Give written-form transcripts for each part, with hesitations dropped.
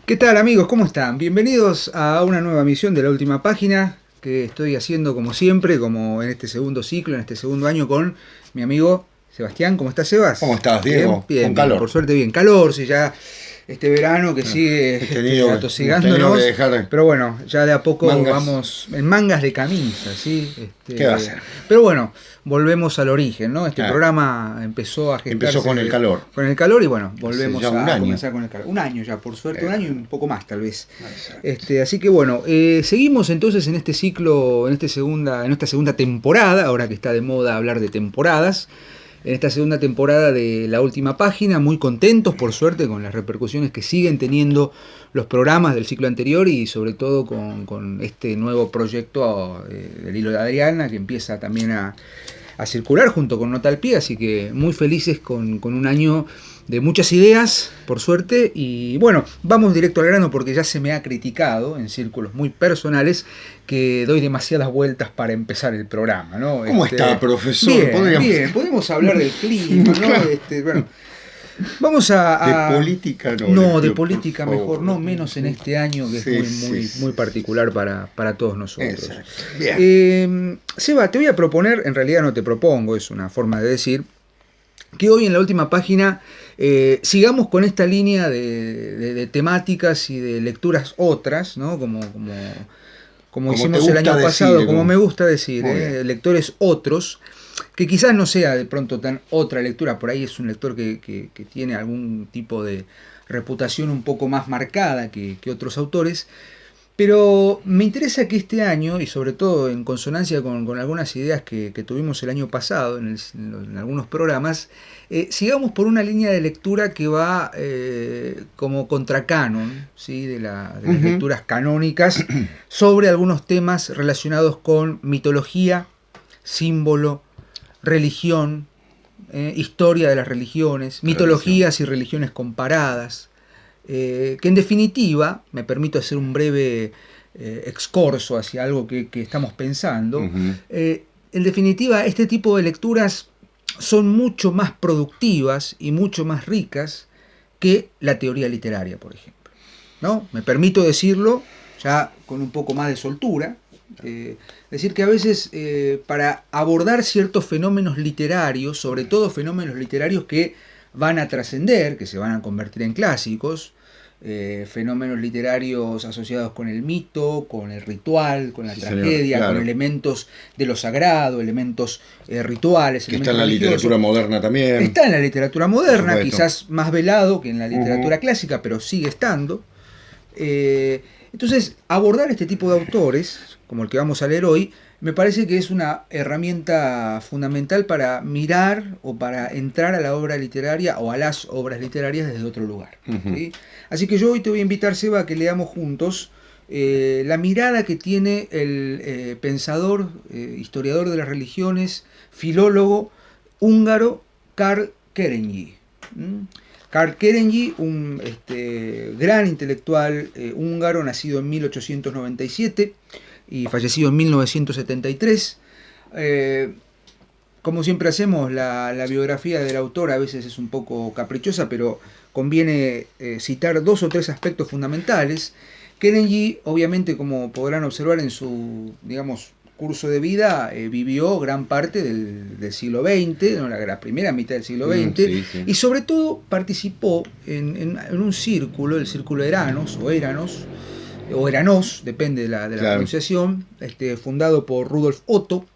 ¿Qué tal, amigos? ¿Cómo están? Bienvenidos a una nueva emisión de La Última Página que estoy haciendo como siempre, como en este segundo ciclo, en este segundo año con mi amigo Sebastián. ¿Cómo estás, Sebas? ¿Cómo estás, Diego? Bien, Con bien, calor. por suerte bien. Calor, si ya este verano que sigue Hemos tenido atosigándonos, que dejar pero bueno, ya de a poco mangas. vamos en mangas de camisa, ¿sí? ¿Qué va a ser? Pero bueno, volvemos al origen, ¿no? Este Ah. programa empezó a gestarse Empezó con el calor. Con el calor y bueno, volvemos ya un a año. comenzar con el calor. Un año ya, por suerte, un año y un poco más tal vez. Exacto. Así que bueno, seguimos entonces en este ciclo, en esta segunda temporada, ahora que está de moda hablar de temporadas. En esta segunda temporada de La Última Página, muy contentos por suerte con las repercusiones que siguen teniendo los programas del ciclo anterior y sobre todo con este nuevo proyecto del Hilo de Adriana que empieza también a circular junto con Nota al Pie, así que muy felices con un año de muchas ideas, por suerte, y bueno, vamos directo al grano porque ya se me ha criticado en círculos muy personales que doy demasiadas vueltas para empezar el programa, ¿no? ¿Cómo está, profesor? Bien, podemos hablar del clima, ¿no? Bueno, vamos a... De política no. No, de pido, política por mejor, favor. no, menos en este año que Sí, es muy particular para todos nosotros. Exacto. Bien. Seba, te voy a proponer, en realidad no te propongo, es una forma de decir, que hoy en La Última Página sigamos con esta línea de temáticas y de lecturas otras, ¿no? Como hicimos el año pasado, como me gusta decir, lectores otros, que quizás no sea de pronto tan otra lectura, por ahí es un lector que tiene algún tipo de reputación un poco más marcada que otros autores, pero me interesa que este año, y sobre todo en consonancia con algunas ideas que tuvimos el año pasado en algunos programas, sigamos por una línea de lectura que va como contracanon, ¿sí? de las lecturas canónicas sobre algunos temas relacionados con mitología, símbolo, religión, historia de las religiones, mitologías y religiones comparadas. Que en definitiva, me permito hacer un breve excurso hacia algo que estamos pensando, en definitiva este tipo de lecturas son mucho más productivas y mucho más ricas que la teoría literaria, por ejemplo, ¿no? Me permito decirlo ya con un poco más de soltura, decir que a veces para abordar ciertos fenómenos literarios, sobre todo fenómenos literarios que van a trascender, que se van a convertir en clásicos, fenómenos literarios asociados con el mito, con el ritual, con la tragedia, claro, con elementos de lo sagrado, elementos rituales. Que está en la literatura moderna también. Está en la literatura moderna, quizás más velado que en la literatura clásica, pero sigue estando. Entonces, abordar este tipo de autores, como el que vamos a leer hoy, me parece que es una herramienta fundamental para mirar o para entrar a la obra literaria o a las obras literarias desde otro lugar. ¿Sí? Así que yo hoy te voy a invitar, Seba, a que leamos juntos la mirada que tiene el pensador, historiador de las religiones, filólogo húngaro Karl Kerényi. Karl Kerényi, un gran intelectual húngaro, nacido en 1897 y fallecido en 1973. Como siempre hacemos, la biografía del autor a veces es un poco caprichosa, pero conviene citar dos o tres aspectos fundamentales. Kerényi, obviamente, como podrán observar en su, digamos, curso de vida, vivió gran parte del siglo XX, ¿no? la primera mitad del siglo XX, sí. Y sobre todo participó en un círculo, el círculo Eranos, o Eranos, depende de la pronunciación, fundado por Rudolf Otto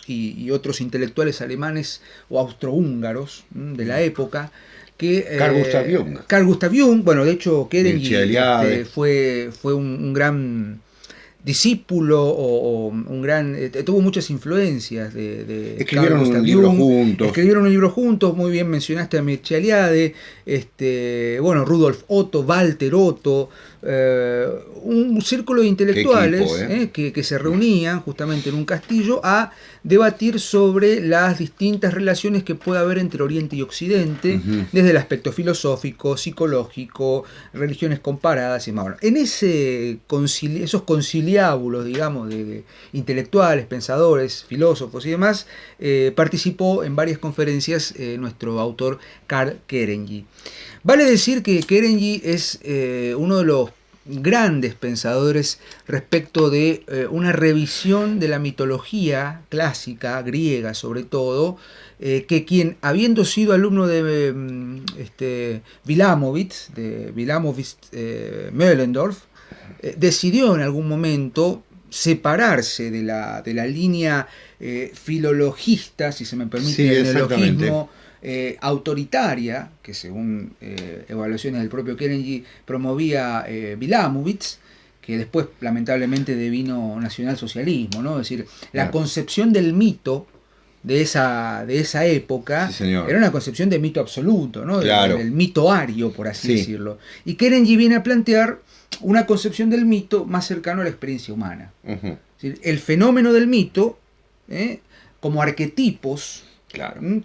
y otros intelectuales alemanes o austrohúngaros de la época. Carl Gustav Jung, bueno, de hecho Kerényi fue un gran discípulo o un gran tuvo muchas influencias de escribieron un libro juntos. Muy bien mencionaste a Mircea Eliade, bueno, Rudolf Otto, Walter Otto, un círculo de intelectuales que se reunían justamente en un castillo a debatir sobre las distintas relaciones que puede haber entre Oriente y Occidente, desde el aspecto filosófico, psicológico, religiones comparadas y más. Bueno, en esos conciliábulos, digamos, de intelectuales, pensadores, filósofos y demás, participó en varias conferencias nuestro autor Karl Kerenyi. Vale decir que Kerenyi es uno de los grandes pensadores respecto de una revisión de la mitología clásica, griega sobre todo, que quien, habiendo sido alumno de Wilamowitz, Möllendorf, decidió en algún momento separarse de la línea filologista, si se me permite el neologismo, autoritaria, que según evaluaciones del propio Kerenyi promovía Wilamowitz, que después lamentablemente devino nacionalsocialismo, ¿no? Es decir, la concepción del mito de esa época era una concepción de mito absoluto, ¿no? Del mito ario, por así decirlo. Y Kerenyi viene a plantear una concepción del mito más cercano a la experiencia humana. Es decir, el fenómeno del mito, como arquetipos,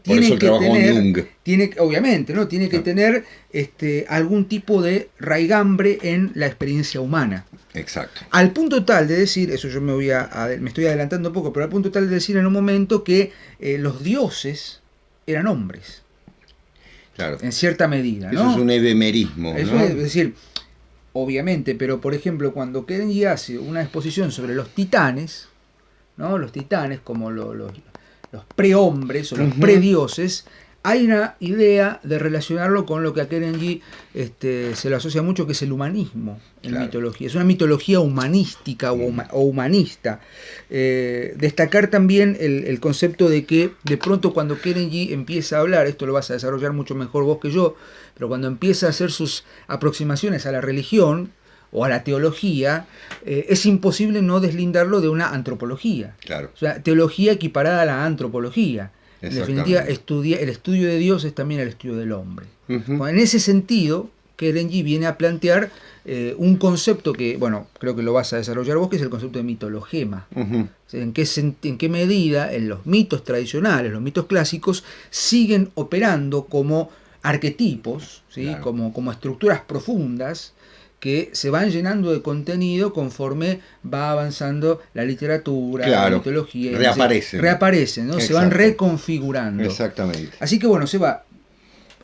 tiene que tener, obviamente, ¿no? Tiene que tener algún tipo de raigambre en la experiencia humana. Exacto. Al punto tal de decir, eso yo me estoy adelantando un poco, pero al punto tal de decir en un momento que los dioses eran hombres. Claro. En cierta medida, ¿no? Eso es un ebemerismo, eso ¿no? Es decir, obviamente, pero por ejemplo, cuando Kerenyi hace una exposición sobre los titanes, ¿no? Los titanes como los prehombres o los predioses, hay una idea de relacionarlo con lo que a Kerenyi se lo asocia mucho, que es el humanismo en mitología. Es una mitología humanística o humanista. Destacar también el concepto de que de pronto cuando Kerenyi empieza a hablar, esto lo vas a desarrollar mucho mejor vos que yo, pero cuando empieza a hacer sus aproximaciones a la religión o a la teología, es imposible no deslindarlo de una antropología. Claro. O sea, teología equiparada a la antropología. En definitiva, el estudio de Dios es también el estudio del hombre. Bueno, en ese sentido, Kerenyi viene a plantear un concepto que, bueno, creo que lo vas a desarrollar vos, que es el concepto de mitologema. O sea, en qué medida en los mitos tradicionales, los mitos clásicos, siguen operando como arquetipos, ¿sí? Como estructuras profundas, que se van llenando de contenido conforme va avanzando la literatura, la mitología. Reaparecen, ¿no? Se van reconfigurando. Exactamente. Así que bueno, Seba,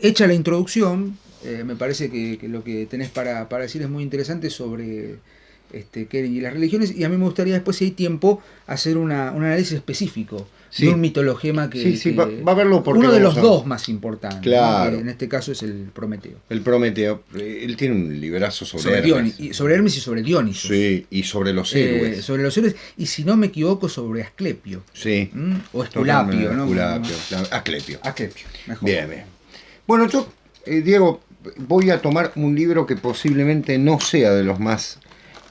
hecha la introducción, me parece que lo que tenés para decir es muy interesante sobre Kerenyi y las religiones, y a mí me gustaría después, si hay tiempo, hacer un análisis específico de un mitologema que va a verlo porque uno de los dos más importantes, claro, ¿no? En este caso es el Prometeo. El Prometeo, él tiene un librazo sobre Hermes. Sobre Hermes y sobre Dionisos. Sí, y sobre los héroes. Sobre los héroes, y si no me equivoco, sobre Asclepio. Sí. O Esculapio, ¿no? Asclepio, mejor. Bien. Bueno, yo, Diego, voy a tomar un libro que posiblemente no sea de los más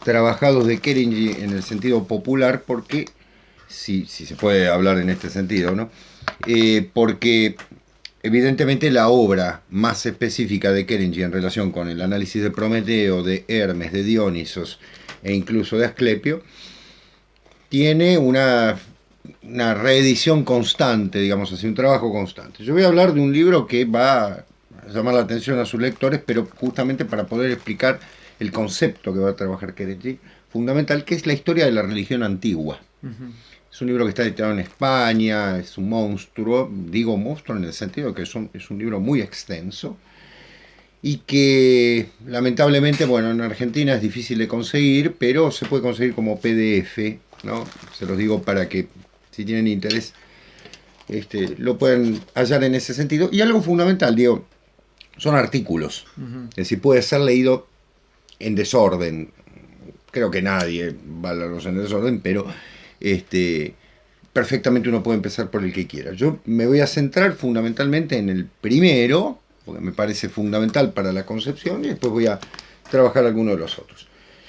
trabajados de Kerenyi en el sentido popular, porque si se puede hablar en este sentido, ¿no? Porque evidentemente la obra más específica de Kerenyi en relación con el análisis de Prometeo, de Hermes, de Dionisos e incluso de Asclepio, tiene una reedición constante, digamos así, un trabajo constante. Yo voy a hablar de un libro que va a llamar la atención a sus lectores, pero justamente para poder explicar el concepto que va a trabajar Kerenyi, fundamental, que es la historia de la religión antigua. Es un libro que está editado en España, es un monstruo, digo monstruo en el sentido de que es un libro muy extenso y que lamentablemente, bueno, en Argentina es difícil de conseguir, pero se puede conseguir como PDF, ¿no? Se los digo para que, si tienen interés, lo pueden hallar en ese sentido. Y algo fundamental, digo, son artículos, es decir, puede ser leído en desorden. Creo que nadie va a leerlos en desorden, pero perfectamente uno puede empezar por el que quiera. Yo me voy a centrar fundamentalmente en el primero, porque me parece fundamental para la concepción, y después voy a trabajar alguno de los otros.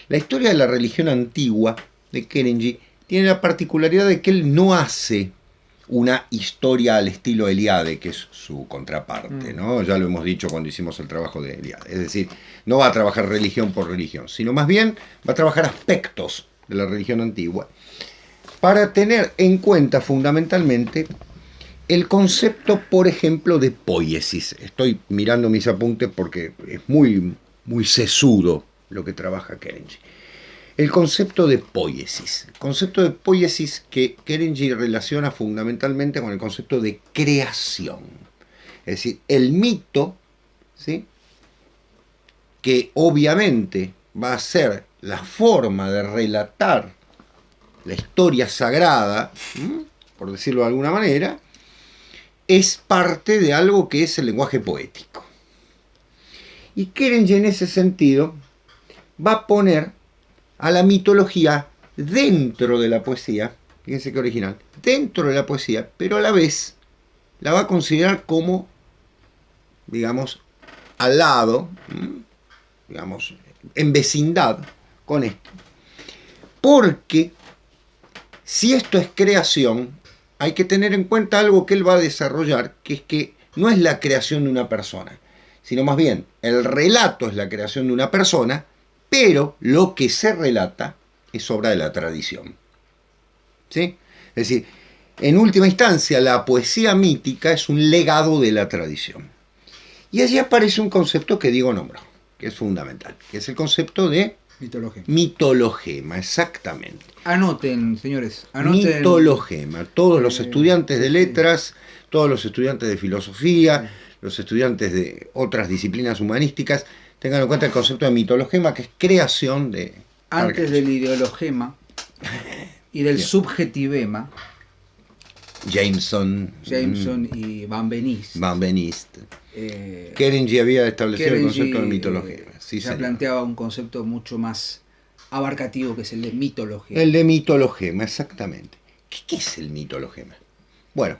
La historia de la religión antigua de Kerenyi tiene la particularidad de que él no hace una historia al estilo Eliade, que es su contraparte, ¿no? Ya lo hemos dicho cuando hicimos el trabajo de Eliade. Es decir, no va a trabajar religión por religión, sino más bien va a trabajar aspectos de la religión antigua, para tener en cuenta fundamentalmente el concepto, por ejemplo, de poiesis. Estoy mirando mis apuntes porque es muy, muy sesudo lo que trabaja Kerenji. El concepto de poiesis. El concepto de poiesis que Kerenji relaciona fundamentalmente con el concepto de creación. Es decir, el mito, ¿sí?, que obviamente va a ser la forma de relatar la historia sagrada, por decirlo de alguna manera, es parte de algo que es el lenguaje poético. Y Kerenji en ese sentido va a poner a la mitología dentro de la poesía, fíjense qué original, dentro de la poesía, pero a la vez la va a considerar como, digamos, al lado, digamos, en vecindad con esto. Porque si esto es creación, hay que tener en cuenta algo que él va a desarrollar, que es que no es la creación de una persona, sino más bien el relato es la creación de una persona, pero lo que se relata es obra de la tradición. ¿Sí? Es decir, en última instancia, la poesía mítica es un legado de la tradición. Y allí aparece un concepto que Diego nombró, que es fundamental, que es el concepto de mitologema, exactamente. Anoten, señores, anoten. Mitologema. Todos los estudiantes de letras, todos los estudiantes de filosofía, los estudiantes de otras disciplinas humanísticas, tengan en cuenta el concepto de mitologema, que es creación de... Antes del ideologema y del Bien. subjetivema, Jameson y Van Benist. Kerenji había establecido el concepto de mitologema. Sí, se planteaba un concepto mucho más abarcativo, que es el de mitología. El de mitologema, exactamente. ¿Qué es el mitologema? Bueno,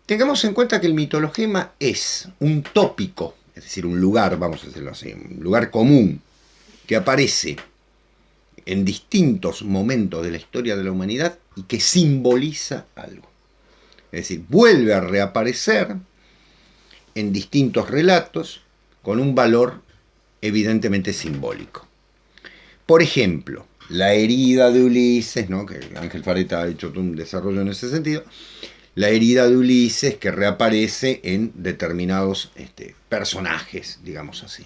tengamos en cuenta que el mitologema es un tópico, es decir, un lugar, vamos a decirlo así, un lugar común que aparece en distintos momentos de la historia de la humanidad y que simboliza algo. Es decir, vuelve a reaparecer en distintos relatos con un valor evidentemente simbólico. Por ejemplo, la herida de Ulises, ¿no?, que Ángel Fareta ha hecho un desarrollo en ese sentido, la herida de Ulises que reaparece en determinados personajes, digamos así.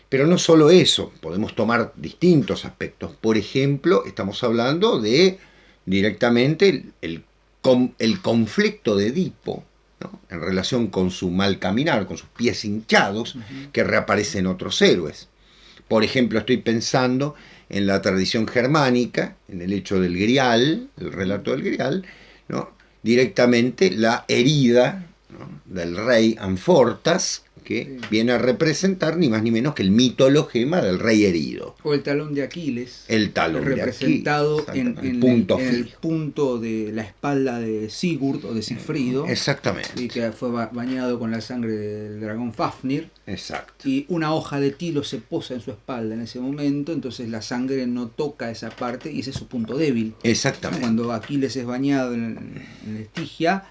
Pero no solo eso, podemos tomar distintos aspectos. Por ejemplo, estamos hablando de directamente el conflicto de Edipo, ¿no?, en relación con su mal caminar, con sus pies hinchados, que reaparecen otros héroes. Por ejemplo, estoy pensando en la tradición germánica, en el hecho del Grial, el relato del Grial, ¿no?, directamente la herida, ¿no?, del rey Anfortas, que viene a representar ni más ni menos que el mitologema del rey herido. O el talón de Aquiles. El talón representado de Aquiles, en el punto de la espalda de Sigurd o de Sigfrido. Exactamente. Y que fue bañado con la sangre del dragón Fafnir. Exacto. Y una hoja de tilo se posa en su espalda en ese momento, entonces la sangre no toca esa parte y ese es su punto débil. Exactamente. Cuando Aquiles es bañado en la Estigia,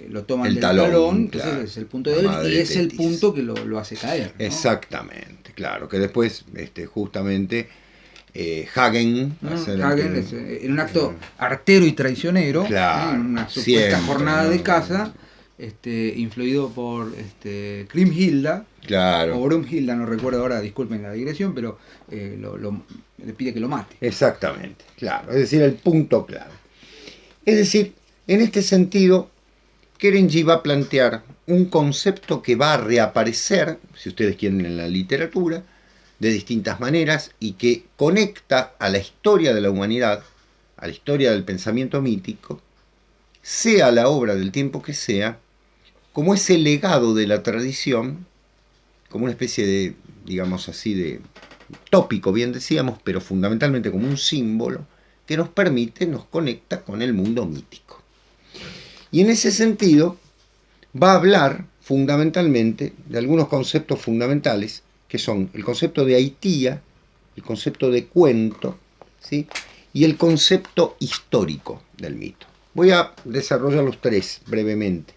lo toman el del talón, entonces claro, es el punto débil y es el punto que lo hace caer, ¿no? Exactamente, claro, que después justamente Hagen, en un acto artero y traicionero, claro, en una supuesta jornada de caza, influido por Kriemhilda, claro, o Brunhilda, no recuerdo ahora, disculpen la digresión, pero le pide que lo mate. Exactamente, claro, es decir, el punto clave. Es decir, en este sentido, Kerenji va a plantear un concepto que va a reaparecer, si ustedes quieren, en la literatura, de distintas maneras, y que conecta a la historia de la humanidad, a la historia del pensamiento mítico, sea la obra del tiempo que sea, como ese legado de la tradición, como una especie de, digamos así, de tópico, bien decíamos, pero fundamentalmente como un símbolo que nos permite, nos conecta con el mundo mítico. Y en ese sentido va a hablar fundamentalmente de algunos conceptos fundamentales, que son el concepto de haitía, el concepto de cuento, ¿sí?, y el concepto histórico del mito. Voy a desarrollar los tres brevemente.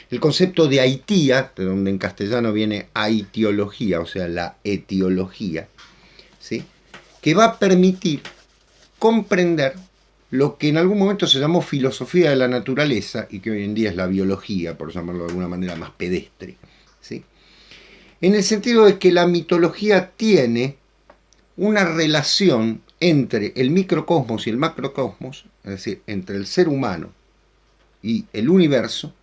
El concepto de haitía, de donde en castellano viene haitiología, o sea, la etiología, ¿sí?, que va a permitir comprender lo que en algún momento se llamó filosofía de la naturaleza y que hoy en día es la biología, por llamarlo de alguna manera más pedestre, ¿sí? En el sentido de que la mitología tiene una relación entre el microcosmos y el macrocosmos, es decir, entre el ser humano y el universo,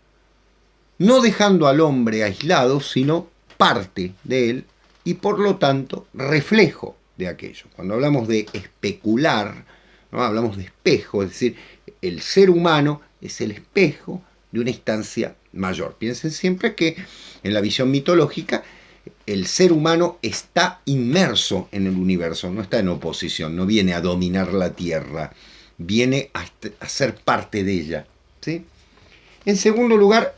no dejando al hombre aislado, sino parte de él y por lo tanto reflejo de aquello. Cuando hablamos de especular, ¿no? Hablamos de espejo, es decir, el ser humano es el espejo de una instancia mayor. Piensen siempre que en la visión mitológica el ser humano está inmerso en el universo, no está en oposición, no viene a dominar la Tierra, viene a ser parte de ella, ¿sí? En segundo lugar,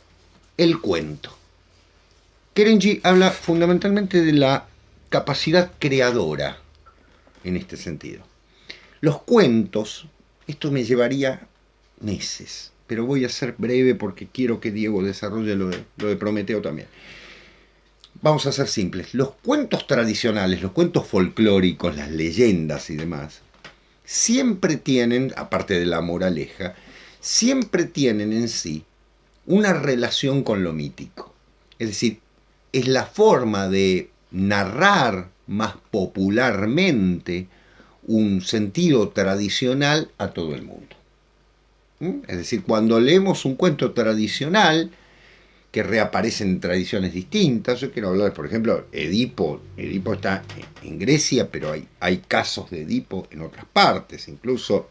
el cuento. Kerenji habla fundamentalmente de la capacidad creadora en este sentido. Los cuentos, esto me llevaría meses, pero voy a ser breve porque quiero que Diego desarrolle lo de Prometeo también. Vamos a ser simples. Los cuentos tradicionales, los cuentos folclóricos, las leyendas y demás, siempre tienen, aparte de la moraleja, siempre tienen en sí una relación con lo mítico. Es decir, es la forma de narrar más popularmente un sentido tradicional a todo el mundo. Es decir, cuando leemos un cuento tradicional que reaparecen en tradiciones distintas, yo quiero hablar, por ejemplo, Edipo. Edipo está en Grecia, pero hay casos de Edipo en otras partes, incluso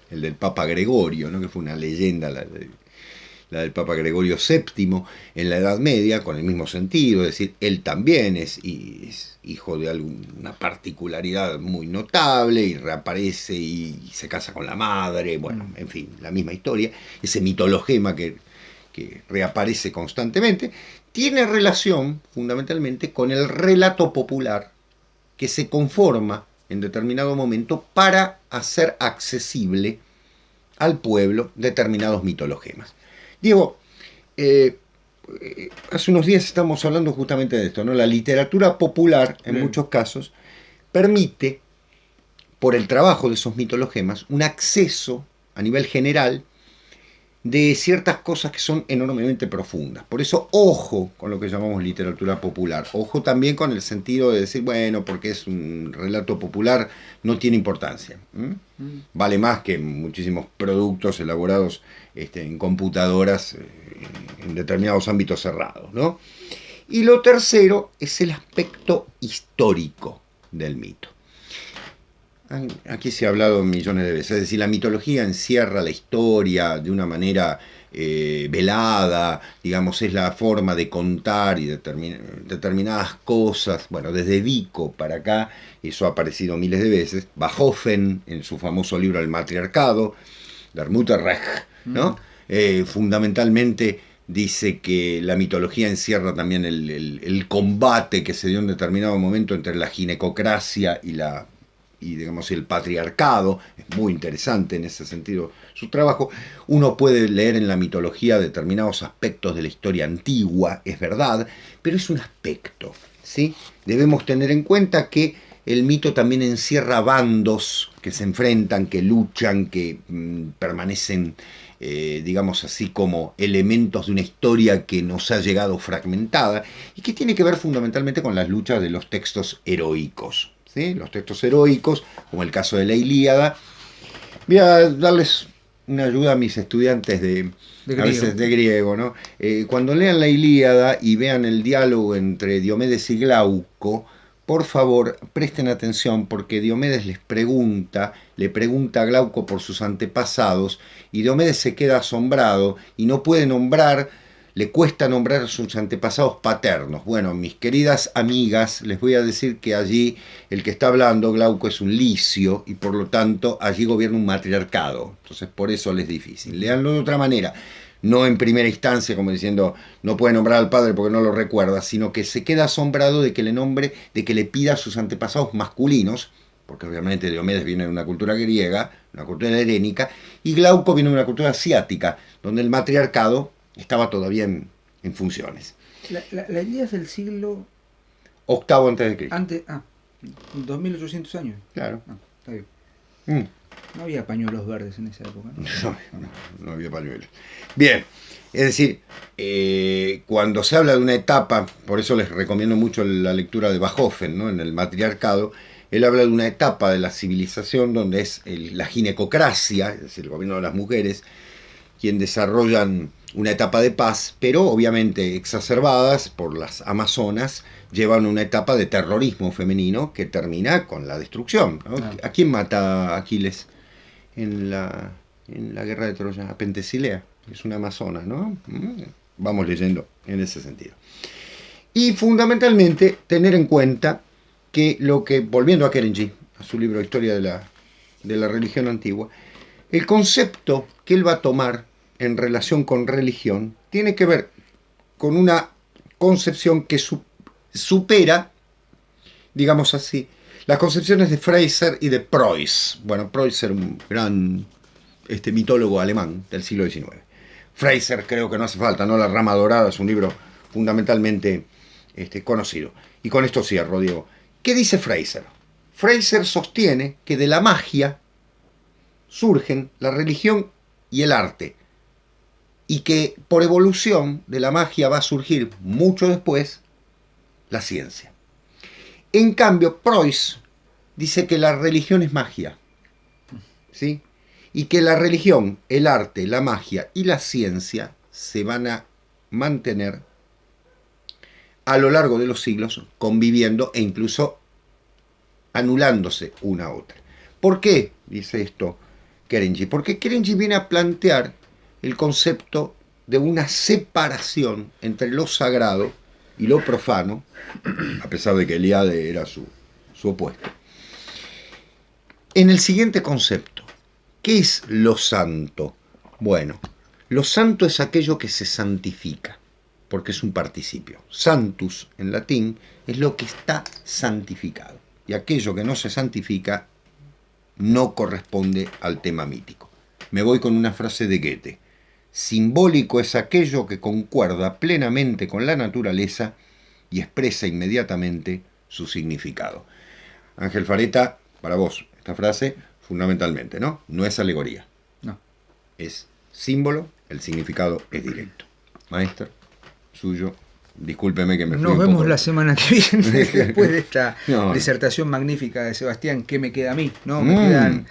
el del Papa Gregorio, ¿no? Que fue una leyenda, la del Papa Gregorio VII en la Edad Media, con el mismo sentido, es decir, él también es hijo de alguna particularidad muy notable y reaparece y se casa con la madre, bueno, en fin, la misma historia, ese mitologema que reaparece constantemente, tiene relación fundamentalmente con el relato popular que se conforma en determinado momento para hacer accesible al pueblo determinados mitologemas. Diego, hace unos días estamos hablando justamente de esto, ¿no? La literatura popular, en muchos casos, permite, por el trabajo de esos mitologemas, un acceso a nivel general de ciertas cosas que son enormemente profundas. Por eso, ojo con lo que llamamos literatura popular. Ojo también con el sentido de decir, bueno, porque es un relato popular, no tiene importancia. Vale más que muchísimos productos elaborados en computadoras en determinados ámbitos cerrados, ¿no? Y lo tercero es el aspecto histórico del mito. Aquí se ha hablado millones de veces, es decir, la mitología encierra la historia de una manera velada, digamos, es la forma de contar y determinadas cosas, bueno, desde Vico para acá, eso ha aparecido miles de veces, Bachofen en su famoso libro El Matriarcado, Der Mutterrecht, ¿no? Fundamentalmente dice que la mitología encierra también el combate que se dio en determinado momento entre la ginecocracia y digamos el patriarcado. Es muy interesante en ese sentido su trabajo. Uno puede leer en la mitología determinados aspectos de la historia antigua, es verdad, pero es un aspecto, ¿sí? Debemos tener en cuenta que el mito también encierra bandos que se enfrentan, que luchan, que permanecen, digamos así, como elementos de una historia que nos ha llegado fragmentada y que tiene que ver fundamentalmente con las luchas de los textos heroicos. ¿Sí? Los textos heroicos, como el caso de la Ilíada. Voy a darles una ayuda a mis estudiantes a veces de griego, ¿no? Cuando lean la Ilíada y vean el diálogo entre Diomedes y Glauco, por favor, presten atención porque Diomedes le pregunta a Glauco por sus antepasados y Diomedes se queda asombrado y no puede le cuesta nombrar a sus antepasados paternos. Bueno, mis queridas amigas, les voy a decir que allí el que está hablando, Glauco, es un licio y por lo tanto allí gobierna un matriarcado. Entonces por eso les es difícil. Leanlo de otra manera. No en primera instancia como diciendo no puede nombrar al padre porque no lo recuerda, sino que se queda asombrado de que le pida a sus antepasados masculinos, porque obviamente Diomedes viene de una cultura griega, una cultura helénica, y Glauco viene de una cultura asiática, donde el matriarcado estaba todavía en funciones. La Ilíada es del siglo octavo antes de Cristo. 2800 años. Claro. Está bien. No había pañuelos verdes en esa época, ¿no? No había pañuelos. Bien, es decir, cuando se habla de una etapa, por eso les recomiendo mucho la lectura de Bachofen, ¿no? En el Matriarcado, él habla de una etapa de la civilización donde es la ginecocracia, es decir, el gobierno de las mujeres, quien desarrollan una etapa de paz, pero obviamente exacerbadas por las amazonas, llevan una etapa de terrorismo femenino que termina con la destrucción, ¿no? Ah. ¿A quién mata Aquiles en la guerra de Troya? A Pentesilea, es una amazona, ¿no? Vamos leyendo en ese sentido. Y fundamentalmente tener en cuenta que volviendo a Kerenji, a su libro Historia de la religión antigua, el concepto que él va a tomar en relación con religión tiene que ver con una concepción que supera, digamos así, las concepciones de Fraser y de Preuss. Bueno, Preuss era un gran mitólogo alemán del siglo XIX. Fraser creo que no hace falta, ¿no? La rama dorada es un libro fundamentalmente conocido. Y con esto cierro, Diego. ¿Qué dice Fraser? Fraser sostiene que de la magia surgen la religión y el arte, y que por evolución de la magia va a surgir mucho después la ciencia. En cambio, Preuss dice que la religión es magia, ¿sí? Y que la religión, el arte, la magia y la ciencia se van a mantener a lo largo de los siglos conviviendo e incluso anulándose una a otra. ¿Por qué dice esto Kerenji? Porque Kerenji viene a plantear el concepto de una separación entre lo sagrado y lo profano, a pesar de que Eliade era su opuesto. En el siguiente concepto, ¿qué es lo santo? Bueno, lo santo es aquello que se santifica, porque es un participio. Santus, en latín, es lo que está santificado. Y aquello que no se santifica no corresponde al tema mítico. Me voy con una frase de Goethe. Simbólico es aquello que concuerda plenamente con la naturaleza y expresa inmediatamente su significado. Ángel Fareta, para vos, esta frase fundamentalmente, ¿no? No es alegoría. No. Es símbolo, el significado es directo. Maestro, suyo, discúlpeme que me fui Nos un vemos poco. La semana que viene después de esta disertación magnífica de Sebastián. ¿Qué me queda a mí? ¿No? Me quedan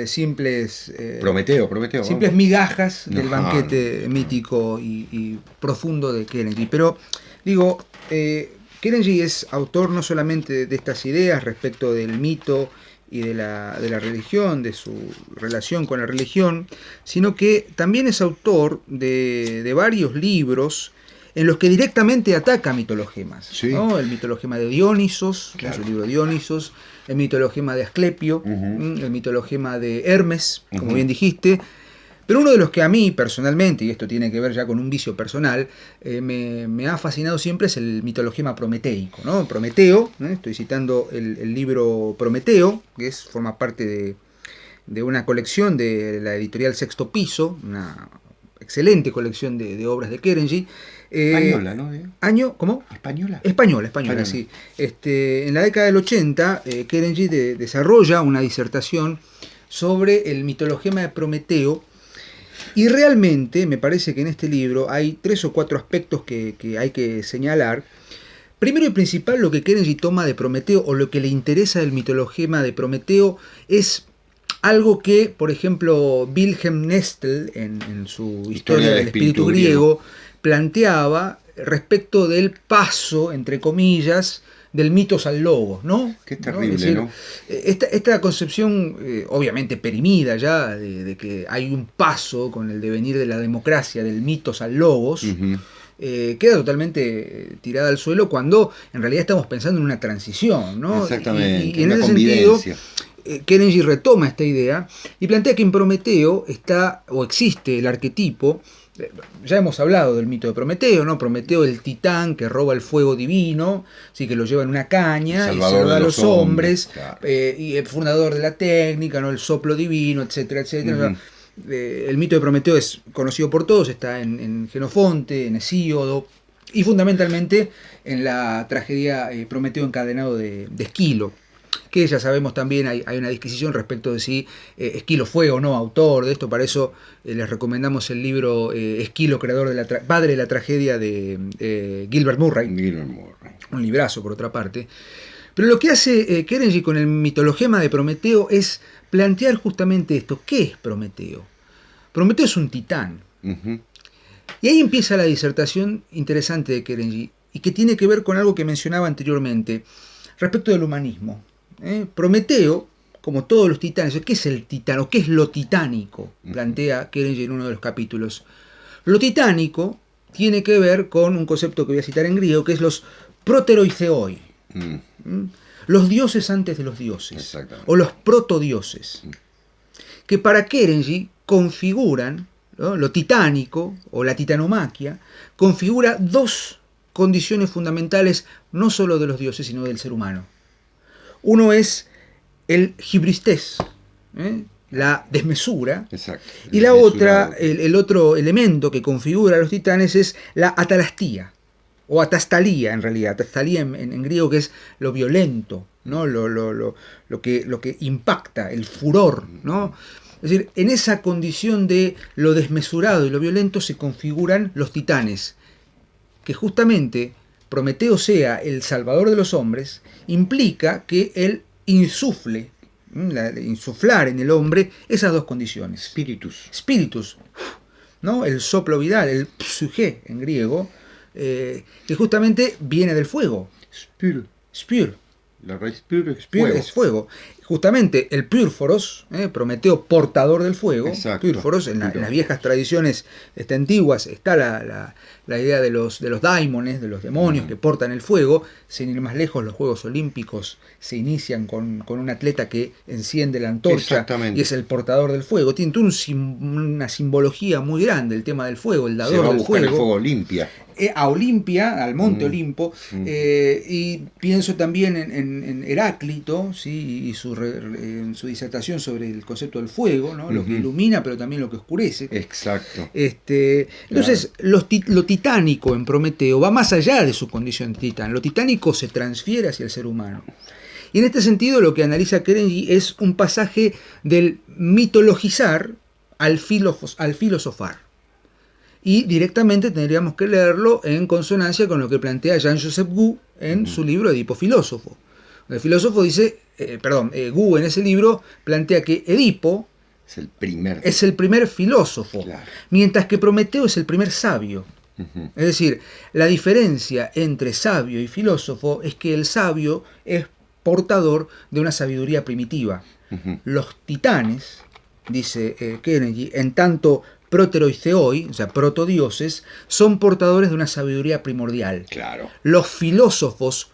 simples Prometeo, simples migajas del No, banquete mítico y profundo de Kerenji. Pero digo, Kerenji es autor no solamente de estas ideas respecto del mito y de la religión, de su relación con la religión, sino que también es autor de varios libros en los que directamente ataca mitologemas, sí, ¿no? El mitologema de Dionisos, claro, su libro Dionisos, el mitologema de Asclepio, el mitologema de Hermes, como bien dijiste. Pero uno de los que a mí personalmente, y esto tiene que ver ya con un vicio personal, me ha fascinado siempre es el mitologema prometeico, ¿no? Prometeo, estoy citando el libro Prometeo, que forma parte de una colección de la editorial Sexto Piso, una excelente colección de obras de Kerenji. Española, ¿no? ¿Año? ¿Cómo? Española, sí. En la década del 80, Kerenji desarrolla una disertación sobre el mitologema de Prometeo. Y realmente me parece que en este libro hay 3 o 4 aspectos que hay que señalar. Primero y principal, lo que Kerenji toma de Prometeo, o lo que le interesa del mitologema de Prometeo, es algo que, por ejemplo, Wilhelm Nestle, en su Historia del Espíritu Griego, planteaba respecto del paso, entre comillas, del mitos al logos, ¿no? Qué terrible, ¿no? Es decir, esta concepción, obviamente perimida ya, de que hay un paso con el devenir de la democracia, del mitos al logos, queda totalmente tirada al suelo cuando en realidad estamos pensando en una transición, ¿no? Exactamente, y en ese sentido, Kerenji retoma esta idea y plantea que en Prometeo existe el arquetipo. Ya hemos hablado del mito de Prometeo, ¿no? Prometeo, el titán que roba el fuego divino, sí, que lo lleva en una caña y salva a los hombres, claro. Y el fundador de la técnica, ¿no? El soplo divino, etcétera, etcétera. El mito de Prometeo es conocido por todos, está en Jenofonte, en Hesíodo y fundamentalmente en la tragedia Prometeo encadenado de Esquilo. que ya sabemos también hay una disquisición respecto de si Esquilo fue o no autor de esto. Para eso les recomendamos el libro Esquilo, creador de padre de la tragedia de Gilbert Murray. Un librazo, por otra parte. Pero lo que hace Kerenji con el mitologema de Prometeo es plantear justamente esto. ¿Qué es Prometeo? Prometeo es un titán. Y ahí empieza la disertación interesante de Kerenji, y que tiene que ver con algo que mencionaba anteriormente, respecto del humanismo. Prometeo, como todos los titanes, ¿qué es el titán o qué es lo titánico? Plantea Kerenji en uno de los capítulos. Lo titánico tiene que ver con un concepto que voy a citar en griego, que es los proteroitheoi. Los dioses antes de los dioses, o los protodioses, que para Kerenji configuran, ¿no? Lo titánico, o la titanomaquia, configura dos condiciones fundamentales, no solo de los dioses, sino del ser humano. Uno es el hibristés, la desmesura. Exacto. Y la otra, el otro elemento que configura a los titanes es la atalastía, o atastalía en realidad. Atastalía en griego, que es lo violento, ¿no? Lo que impacta, el furor, ¿no? Es decir, en esa condición de lo desmesurado y lo violento se configuran los titanes. Que justamente Prometeo sea el salvador de los hombres implica que él insufle, insuflar en el hombre esas dos condiciones. Spiritus, ¿no? El soplo vital, el psyche en griego, que justamente viene del fuego. Spir. La raíz spir es fuego. Justamente el púrforos, Prometeo portador del fuego. Exacto, púrforos, en las viejas tradiciones antiguas está la idea de los daimones, de los demonios que portan el fuego. Sin ir más lejos, los Juegos Olímpicos se inician con un atleta que enciende la antorcha y es el portador del fuego. Tiene una simbología muy grande el tema del fuego, el dador del fuego. El fuego Olimpia. A Olimpia, al monte Olimpo, y pienso también en Heráclito, ¿sí? Y en su disertación sobre el concepto del fuego, ¿no? Lo que ilumina, pero también lo que oscurece. Exacto. Entonces, lo titánico en Prometeo va más allá de su condición de titán. Lo titánico se transfiere hacia el ser humano. Y en este sentido, lo que analiza Kerenji es un pasaje del mitologizar al filosofar. Y directamente tendríamos que leerlo en consonancia con lo que plantea Jean-Joseph Gou en su libro Edipo Filósofo. El filósofo dice, Gou en ese libro plantea que Edipo es el primer filósofo, mientras que Prometeo es el primer sabio. Es decir, la diferencia entre sabio y filósofo es que el sabio es portador de una sabiduría primitiva. Los titanes, dice Kerenji, en tanto proteroitheoi, o sea, protodioses, son portadores de una sabiduría primordial. Los filósofos,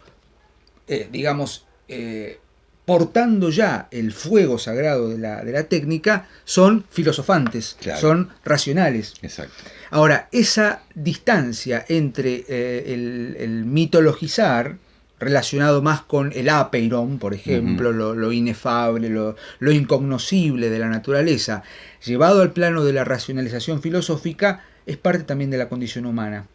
portando ya el fuego sagrado de la técnica, son filosofantes, son racionales. Exacto. Ahora, esa distancia entre el mitologizar, relacionado más con el apeiron, por ejemplo, lo inefable, lo incognoscible de la naturaleza, llevado al plano de la racionalización filosófica, es parte también de la condición humana.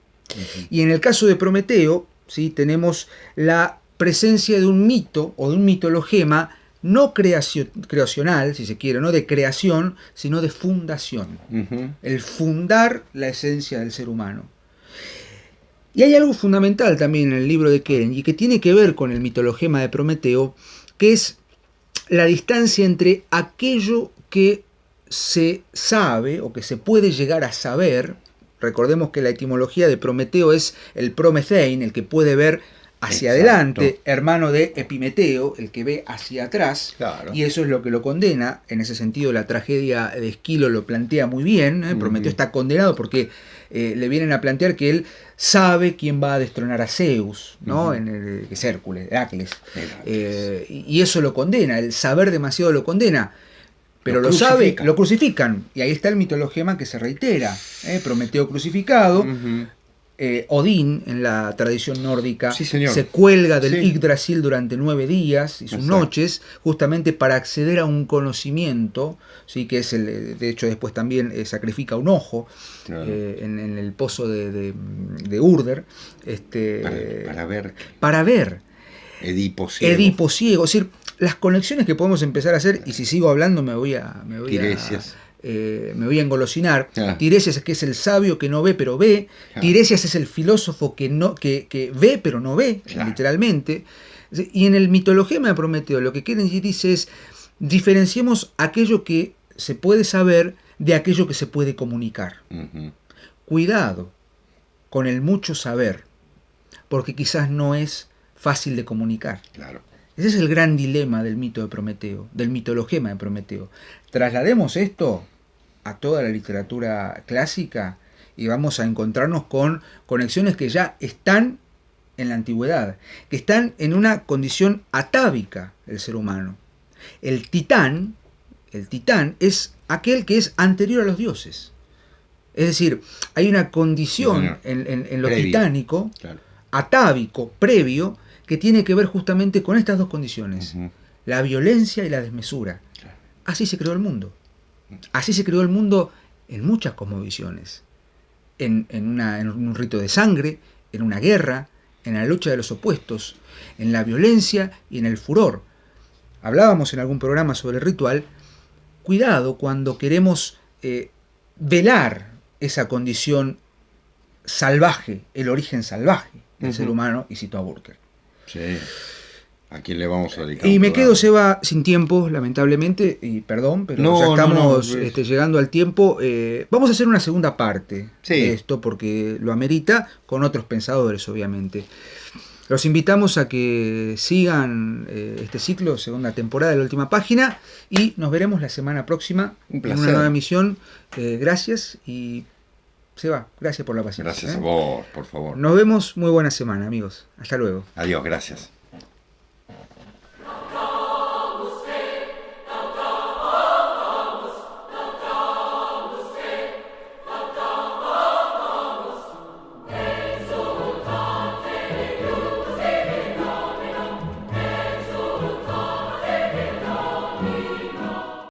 Y en el caso de Prometeo, ¿sí? Tenemos la presencia de un mito o de un mitologema no creacional, si se quiere, no de creación, sino de fundación. El fundar la esencia del ser humano. Y hay algo fundamental también en el libro de Kerenji que tiene que ver con el mitologema de Prometeo, que es la distancia entre aquello que se sabe o que se puede llegar a saber. Recordemos que la etimología de Prometeo es el promethein, el que puede ver hacia adelante, hermano de Epimeteo, el que ve hacia atrás, y eso es lo que lo condena. En ese sentido, la tragedia de Esquilo lo plantea muy bien. Prometeo está condenado porque le vienen a plantear que él sabe quién va a destronar a Zeus, ¿no? Que es Hércules, Heracles. Y eso lo condena, el saber demasiado lo condena. Pero lo sabe, lo crucifican. Y ahí está el mitologema que se reitera. Prometeo crucificado. Odín, en la tradición nórdica, se cuelga del Yggdrasil durante 9 días y sus noches, justamente para acceder a un conocimiento, ¿sí? Que es de hecho después también sacrifica un ojo en el pozo de Urder, para ver Edipo ciego. Es decir, las conexiones que podemos empezar a hacer, y si sigo hablando me voy a engolosinar. Tiresias, que es el sabio que no ve pero ve. Tiresias es el filósofo que ve pero no ve, literalmente. Y en el mitologema de Prometeo lo que Kerenji dice es: diferenciemos aquello que se puede saber de aquello que se puede comunicar. Cuidado con el mucho saber, porque quizás no es fácil de comunicar. Ese es el gran dilema del mito de Prometeo, del mitologema de Prometeo. Traslademos esto a toda la literatura clásica y vamos a encontrarnos con conexiones que ya están en la antigüedad, que están en una condición atávica del ser humano. El titán es aquel que es anterior a los dioses. Es decir, hay una condición en lo titánico, atávico, previo, que tiene que ver justamente con estas dos condiciones, la violencia y la desmesura. Así se creó el mundo. Así se creó el mundo en muchas cosmovisiones. En un rito de sangre, en una guerra, en la lucha de los opuestos, en la violencia y en el furor. Hablábamos en algún programa sobre el ritual. Cuidado cuando queremos velar esa condición salvaje, el origen salvaje del ser humano, y cito a Burker. Sí. ¿A quién le vamos a dedicar? Y me quedo, Seba, sin tiempo, lamentablemente, y perdón, pero ya estamos llegando al tiempo. Vamos a hacer una segunda parte de esto, porque lo amerita, con otros pensadores, obviamente. Los invitamos a que sigan este ciclo, segunda temporada de La Última Página, y nos veremos la semana próxima en una nueva emisión. Gracias, y Seba, gracias por la paciencia. Gracias a vos, por favor. Nos vemos, muy buena semana, amigos. Hasta luego. Adiós, gracias.